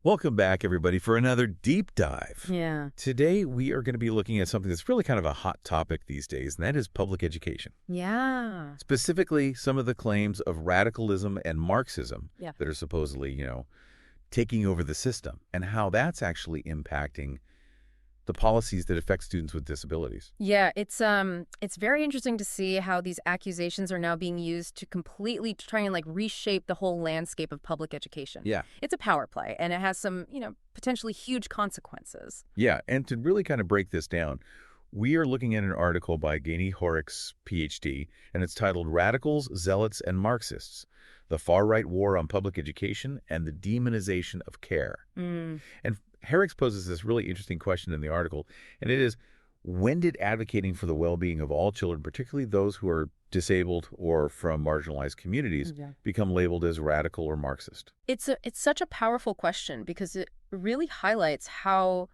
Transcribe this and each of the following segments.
Welcome back, everybody, for another deep dive. Yeah. Today, we are going to be looking at something that's really kind of a hot topic these days, and that is public education. Yeah. Specifically, some of the claims of radicalism and Marxism Yeah. that are supposedly, taking over the system, and how that's actually impacting the policies that affect students with disabilities. Yeah, it's very interesting to see how these accusations are now being used to completely try and reshape the whole landscape of public education. Yeah. It's a power play, and it has some, potentially huge consequences. Yeah, and to really kind of break this down, we are looking at an article by Jaime Hoerricks, PhD, and it's titled Radicals, Zealots, and Marxists, the Far-Right War on Public Education and the Demonization of Care. And Hoerricks poses this really interesting question in the article, and it is, when did advocating for the well-being of all children, particularly those who are disabled or from marginalized communities, become labeled as radical or Marxist? It's such a powerful question because it really highlights how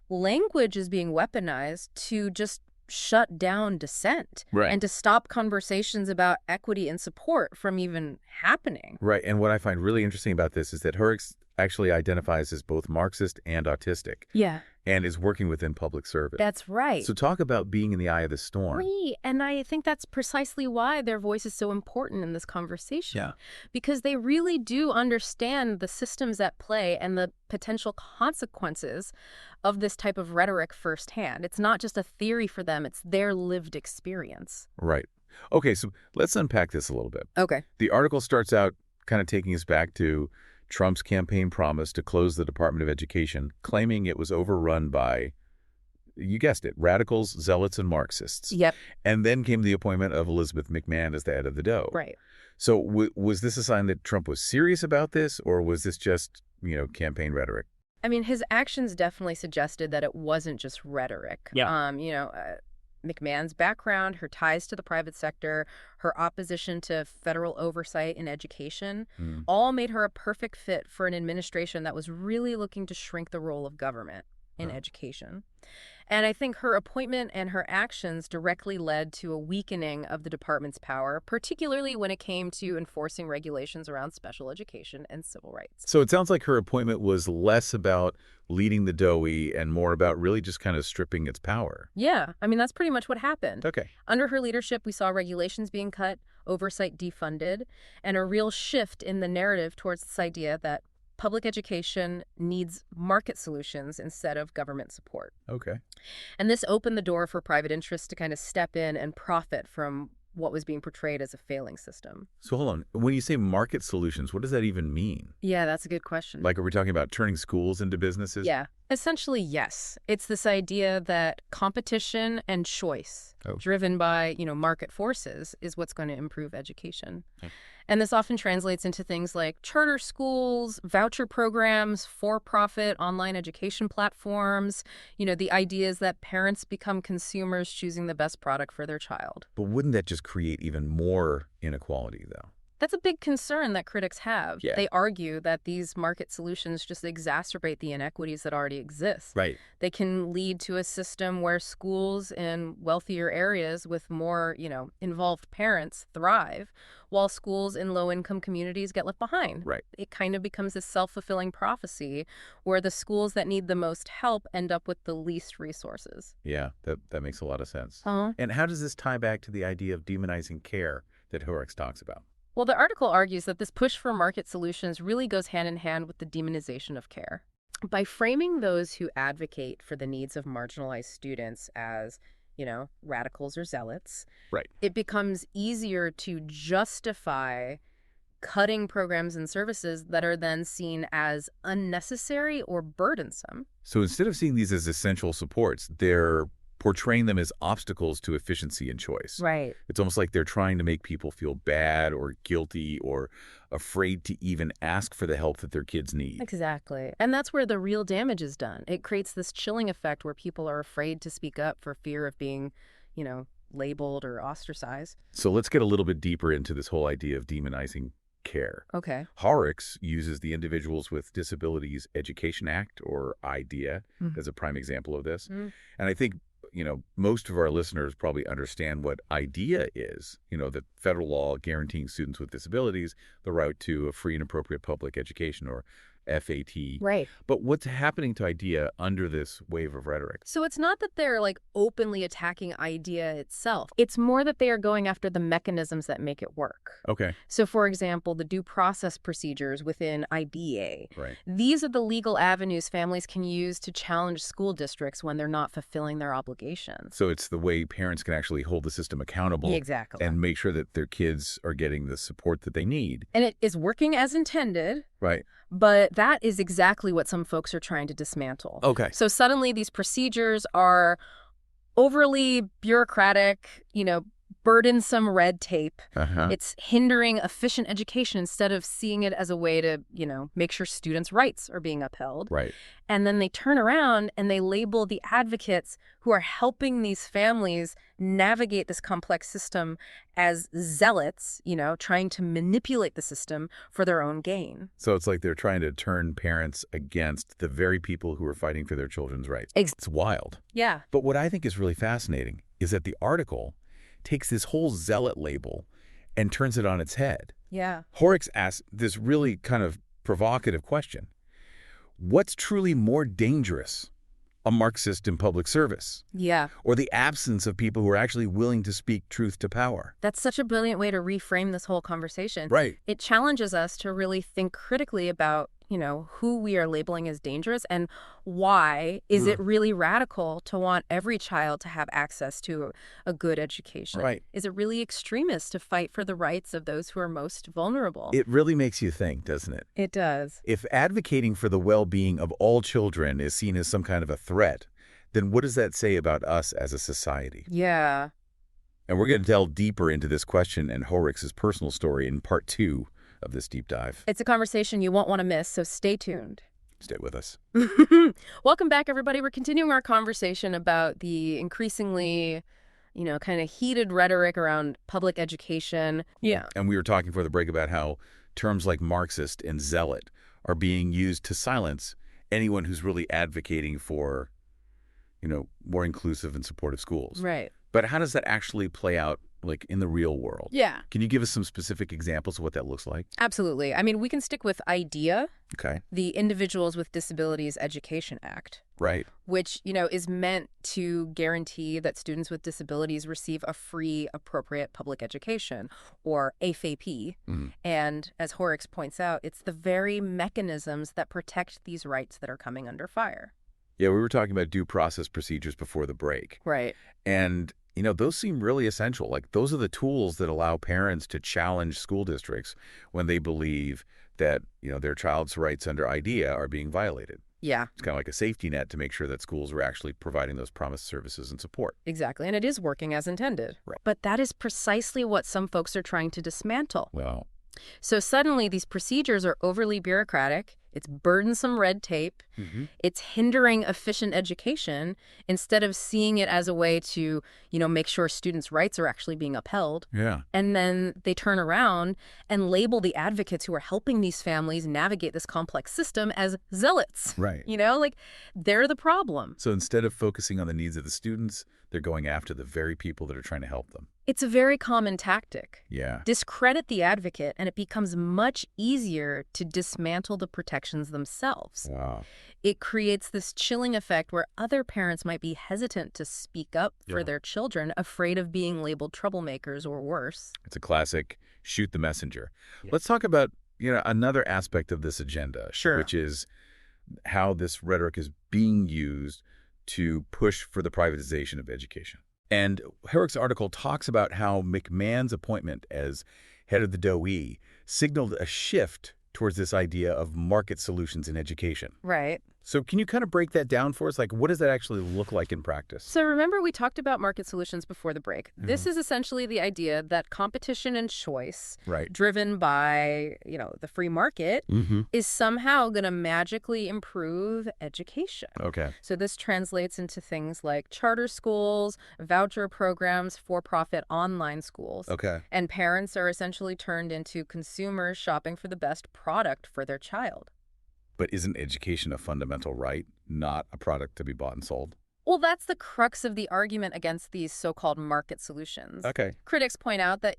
language is being weaponized to just shut down dissent and to stop conversations about equity and support from even happening. Right, and what I find really interesting about this is that Hoerricks actually identifies as both Marxist and autistic. Yeah. And is working within public service. That's right. So talk about being in the eye of the storm. Right. And I think that's precisely why their voice is so important in this conversation. Yeah. Because they really do understand the systems at play and the potential consequences of this type of rhetoric firsthand. It's not just a theory for them, it's their lived experience. Right. Okay, so let's unpack this a little bit. Okay. The article starts out kind of taking us back to Trump's campaign promise to close the Department of Education, claiming it was overrun by, you guessed it, radicals, zealots, and Marxists. Yep. And then came the appointment of Elizabeth McMahon as the head of the DOE. Right. So was this a sign that Trump was serious about this, or was this just, campaign rhetoric? I mean, his actions definitely suggested that it wasn't just rhetoric. Yeah. McMahon's background, her ties to the private sector, her opposition to federal oversight in education, all made her a perfect fit for an administration that was really looking to shrink the role of government in education. And I think her appointment and her actions directly led to a weakening of the department's power, particularly when it came to enforcing regulations around special education and civil rights. So it sounds like her appointment was less about leading the DOE and more about really just kind of stripping its power. Yeah, I mean, that's pretty much what happened. Okay. Under her leadership, we saw regulations being cut, oversight defunded, and a real shift in the narrative towards this idea that public education needs market solutions instead of government support. Okay. And this opened the door for private interests to kind of step in and profit from what was being portrayed as a failing system. So hold on. When you say market solutions, what does that even mean? Yeah, that's a good question. Like, are we talking about turning schools into businesses? Yeah, essentially, yes. It's this idea that competition and choice driven by, market forces is what's going to improve education. Okay. And this often translates into things like charter schools, voucher programs, for-profit online education platforms. The idea is that parents become consumers choosing the best product for their child. But wouldn't that just create even more inequality, though? That's a big concern that critics have. Yeah. They argue that these market solutions just exacerbate the inequities that already exist. Right. They can lead to a system where schools in wealthier areas with more, involved parents thrive, while schools in low-income communities get left behind. Right. It kind of becomes this self-fulfilling prophecy where the schools that need the most help end up with the least resources. Yeah, that makes a lot of sense. Uh-huh. And how does this tie back to the idea of demonizing care that Hoerricks talks about? Well, the article argues that this push for market solutions really goes hand in hand with the demonization of care. By framing those who advocate for the needs of marginalized students as, radicals or zealots, right, it becomes easier to justify cutting programs and services that are then seen as unnecessary or burdensome. So instead of seeing these as essential supports, they're portraying them as obstacles to efficiency and choice. Right. It's almost like they're trying to make people feel bad or guilty or afraid to even ask for the help that their kids need. Exactly. And that's where the real damage is done. It creates this chilling effect where people are afraid to speak up for fear of being, labeled or ostracized. So let's get a little bit deeper into this whole idea of demonizing care. Okay. Hoerricks uses the Individuals with Disabilities Education Act, or IDEA, as a prime example of this. And I think most of our listeners probably understand what IDEA is, the federal law guaranteeing students with disabilities the right to a free and appropriate public education, or FAT. Right. But what's happening to idea under this wave of rhetoric? So it's not that they're like openly attacking idea itself. It's more that they are going after the mechanisms that make it work. Okay. So for example, the due process procedures within IDEA. Right. These are the legal avenues families can use to challenge school districts when they're not fulfilling their obligations. So it's the way parents can actually hold the system accountable. Exactly. And make sure that their kids are getting the support that they need. And it is working as intended. Right. But that is exactly what some folks are trying to dismantle. Okay. So suddenly these procedures are overly bureaucratic, burdensome red tape. It's hindering efficient education instead of seeing it as a way to, make sure students' rights are being upheld. Right. And then they turn around and they label the advocates who are helping these families navigate this complex system as zealots, trying to manipulate the system for their own gain. So it's like they're trying to turn parents against the very people who are fighting for their children's rights. It's wild. Yeah. But what I think is really fascinating is that the article takes this whole zealot label and turns it on its head. Yeah. Hoerricks asks this really kind of provocative question. What's truly more dangerous, a Marxist in public service? Yeah. Or the absence of people who are actually willing to speak truth to power? That's such a brilliant way to reframe this whole conversation. Right. It challenges us to really think critically about, who we are labeling as dangerous and why is it really radical to want every child to have access to a good education? Right. Is it really extremist to fight for the rights of those who are most vulnerable? It really makes you think, doesn't it? It does. If advocating for the well-being of all children is seen as some kind of a threat, then what does that say about us as a society? Yeah. And we're going to delve deeper into this question and Hoerricks' personal story in part 2 of this deep dive. It's a conversation you won't want to miss, so stay tuned. Stay with us. Welcome back, everybody. We're continuing our conversation about the increasingly, kind of heated rhetoric around public education. Yeah. And we were talking before the break about how terms like Marxist and zealot are being used to silence anyone who's really advocating for, more inclusive and supportive schools. Right. But how does that actually play out, like, in the real world? Yeah. Can you give us some specific examples of what that looks like? Absolutely. I mean, we can stick with IDEA, Okay. the Individuals with Disabilities Education Act, Right. which, is meant to guarantee that students with disabilities receive a free, appropriate public education, or AFAP. And as Hoerricks points out, it's the very mechanisms that protect these rights that are coming under fire. Yeah, we were talking about due process procedures before the break. Right. And, those seem really essential. Like, those are the tools that allow parents to challenge school districts when they believe that, their child's rights under IDEA are being violated. Yeah. It's kind of like a safety net to make sure that schools are actually providing those promised services and support. Exactly. And it is working as intended. Right. But that is precisely what some folks are trying to dismantle. Well, So suddenly these procedures are overly bureaucratic. It's burdensome red tape. It's hindering efficient education instead of seeing it as a way to, make sure students' rights are actually being upheld. yeah. And then they turn around and label the advocates who are helping these families navigate this complex system as zealots. Right. They're the problem. So instead of focusing on the needs of the students, they're going after the very people that are trying to help them. It's a very common tactic. Yeah. Discredit the advocate, and it becomes much easier to dismantle the protections themselves. Wow. It creates this chilling effect where other parents might be hesitant to speak up for their children, afraid of being labeled troublemakers or worse. It's a classic shoot the messenger. Let's talk about, another aspect of this agenda. Sure. Which is how this rhetoric is being used to push for the privatization of education. And Hoerricks' article talks about how McMahon's appointment as head of the DOE signaled a shift towards this idea of market solutions in education. Right. So can you kind of break that down for us? Like, what does that actually look like in practice? So remember we talked about market solutions before the break. This is essentially the idea that competition and choice, Right. driven by, the free market, is somehow going to magically improve education. Okay. So this translates into things like charter schools, voucher programs, for-profit online schools. Okay. And parents are essentially turned into consumers shopping for the best product for their child. But isn't education a fundamental right, not a product to be bought and sold? Well, that's the crux of the argument against these so-called market solutions. Okay. Critics point out that,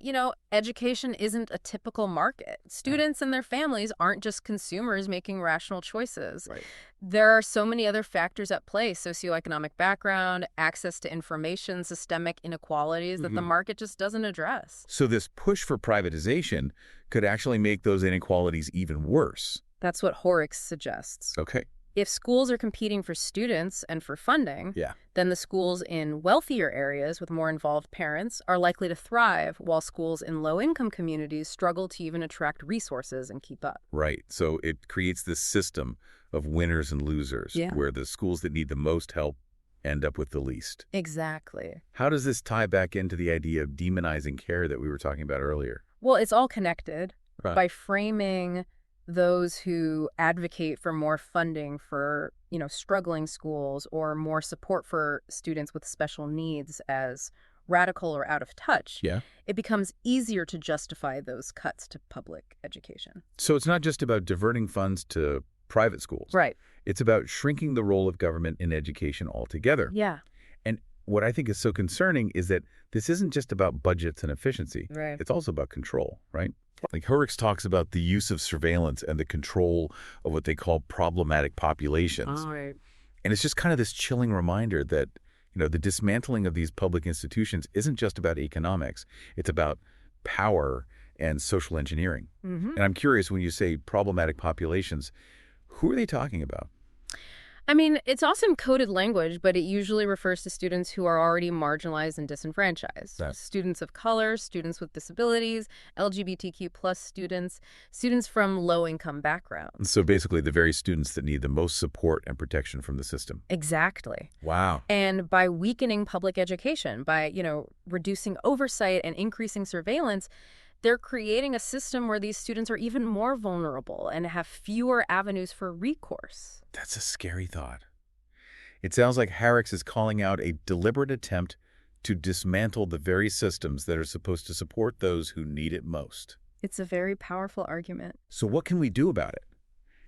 education isn't a typical market. Students and their families aren't just consumers making rational choices. Right. There are so many other factors at play: socioeconomic background, access to information, systemic inequalities that the market just doesn't address. So this push for privatization could actually make those inequalities even worse. That's what Hoerricks suggests. Okay. If schools are competing for students and for funding, Yeah. then the schools in wealthier areas with more involved parents are likely to thrive, while schools in low-income communities struggle to even attract resources and keep up. Right. So it creates this system of winners and losers, Yeah. where the schools that need the most help end up with the least. Exactly. How does this tie back into the idea of demonizing care that we were talking about earlier? Well, it's all connected. Right. By framing those who advocate for more funding for, struggling schools or more support for students with special needs as radical or out of touch, Yeah. it becomes easier to justify those cuts to public education. So it's not just about diverting funds to private schools. Right. It's about shrinking the role of government in education altogether. Yeah. And what I think is so concerning is that this isn't just about budgets and efficiency. Right. It's also about control, right? Like Hoerricks talks about the use of surveillance and the control of what they call problematic populations. Right. And it's just kind of this chilling reminder that, the dismantling of these public institutions isn't just about economics. It's about power and social engineering. And I'm curious, when you say problematic populations, who are they talking about? I mean, it's often coded language, but it usually refers to students who are already marginalized and disenfranchised. Right. Students of color, students with disabilities, LGBTQ plus students, students from low-income backgrounds. So basically the very students that need the most support and protection from the system. Exactly. Wow. And by weakening public education, by, reducing oversight and increasing surveillance, they're creating a system where these students are even more vulnerable and have fewer avenues for recourse. That's a scary thought. It sounds like Hoerricks is calling out a deliberate attempt to dismantle the very systems that are supposed to support those who need it most. It's a very powerful argument. So what can we do about it?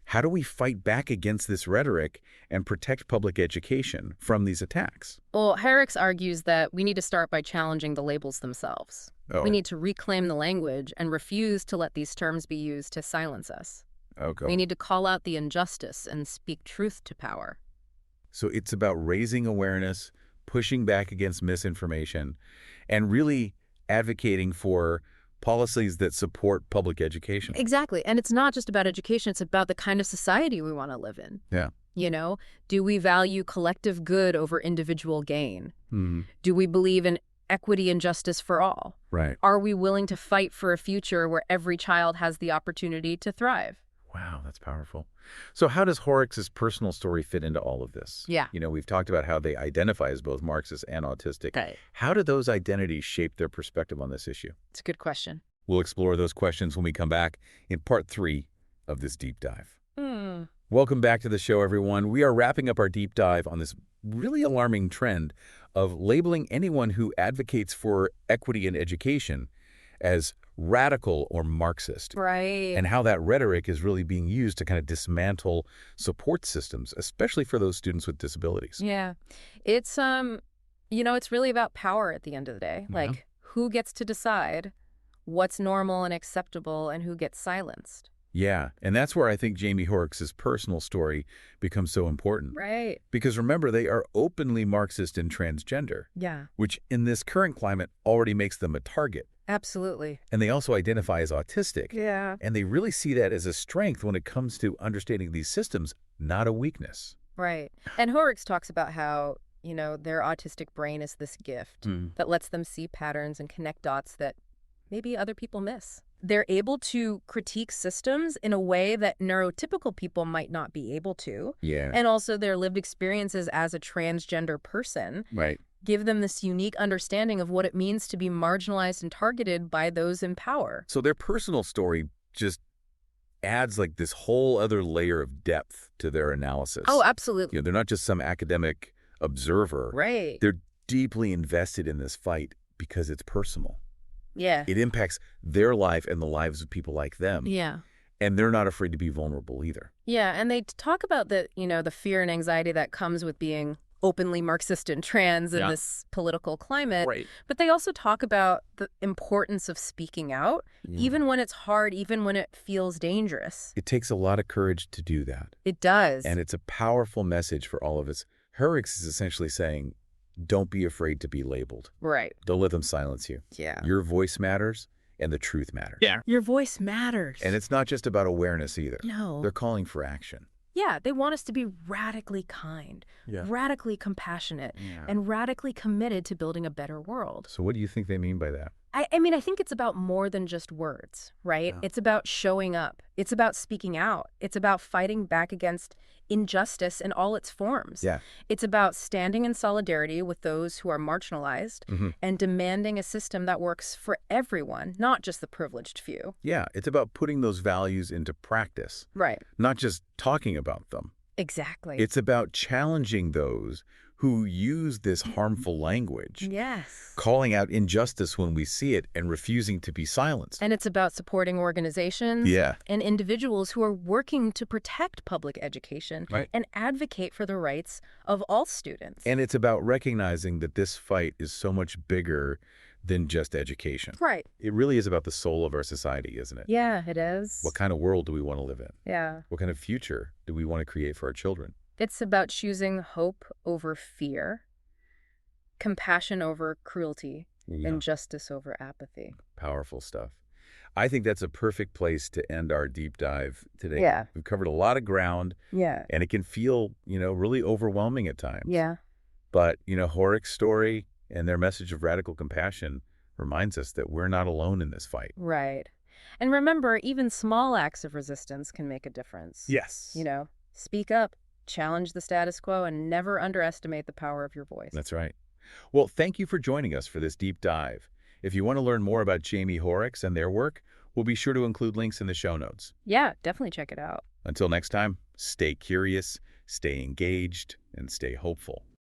How do we fight back against this rhetoric and protect public education from these attacks? Well, Hoerricks argues that we need to start by challenging the labels themselves. Oh. We need to reclaim the language and refuse to let these terms be used to silence us. Okay. We need to call out the injustice and speak truth to power. So it's about raising awareness, pushing back against misinformation, and really advocating for policies that support public education. Exactly. And it's not just about education. It's about the kind of society we want to live in. Yeah. Do we value collective good over individual gain? Mm-hmm. Do we believe in equity and justice for all? Right. Are we willing to fight for a future where every child has the opportunity to thrive? Wow, that's powerful. So how does Hoerricks' personal story fit into all of this? Yeah. We've talked about how they identify as both Marxist and autistic. Okay. How do those identities shape their perspective on this issue? It's a good question. We'll explore those questions when we come back in part 3 of this deep dive. Welcome back to the show, everyone. We are wrapping up our deep dive on this really alarming trend of labeling anyone who advocates for equity in education as radical or Marxist. Right. And how that rhetoric is really being used to kind of dismantle support systems, especially for those students with disabilities. Yeah. It's, it's really about power at the end of the day. Yeah. Like, who gets to decide what's normal and acceptable and who gets silenced? Yeah, and that's where I think Jaime Hoerricks' personal story becomes so important. Right. Because remember, they are openly Marxist and transgender, Yeah. which in this current climate already makes them a target. Absolutely. And they also identify as autistic. Yeah. And they really see that as a strength when it comes to understanding these systems, not a weakness. Right. And Hoerricks talks about how, their autistic brain is this gift that lets them see patterns and connect dots that maybe other people miss. They're able to critique systems in a way that neurotypical people might not be able to. Yeah. And also their lived experiences as a transgender person Right. give them this unique understanding of what it means to be marginalized and targeted by those in power. So their personal story just adds like this whole other layer of depth to their analysis. Oh, absolutely. They're not just some academic observer. Right. They're deeply invested in this fight because it's personal. Yeah. It impacts their life and the lives of people like them. Yeah. And they're not afraid to be vulnerable either. Yeah, and they talk about the fear and anxiety that comes with being openly Marxist and trans in Yeah. this political climate. Right. But they also talk about the importance of speaking out, Yeah. even when it's hard, even when it feels dangerous. It takes a lot of courage to do that. It does. And it's a powerful message for all of us. Hoerricks is essentially saying, don't be afraid to be labeled. Right. Don't let them silence you. Yeah. Your voice matters, and the truth matters. Yeah. Your voice matters. And it's not just about awareness either. No. They're calling for action. Yeah, they want us to be radically kind, radically compassionate, and radically committed to building a better world. So what do you think they mean by that? I mean, I think it's about more than just words, right? Yeah. It's about showing up. It's about speaking out. It's about fighting back against injustice in all its forms. Yeah. It's about standing in solidarity with those who are marginalized and demanding a system that works for everyone, not just the privileged few. Yeah, it's about putting those values into practice, Right. not just talking about them. Exactly. It's about challenging those who use this harmful language, Yes. calling out injustice when we see it and refusing to be silenced. And it's about supporting organizations Yeah. and individuals who are working to protect public education Right. and advocate for the rights of all students. And it's about recognizing that this fight is so much bigger than just education. Right. It really is about the soul of our society, isn't it? Yeah, it is. What kind of world do we want to live in? Yeah. What kind of future do we want to create for our children? It's about choosing hope over fear, compassion over cruelty, and justice over apathy. Powerful stuff. I think that's a perfect place to end our deep dive today. Yeah. We've covered a lot of ground, Yeah. and it can feel, really overwhelming at times. Yeah. But, Hoerricks' story and their message of radical compassion reminds us that we're not alone in this fight. Right. And remember, even small acts of resistance can make a difference. Yes. Speak up, challenge the status quo, and never underestimate the power of your voice. That's right. Well, thank you for joining us for this deep dive. If you want to learn more about Jaime Hoerricks and their work, we'll be sure to include links in the show notes. Yeah, definitely check it out. Until next time, stay curious, stay engaged, and stay hopeful.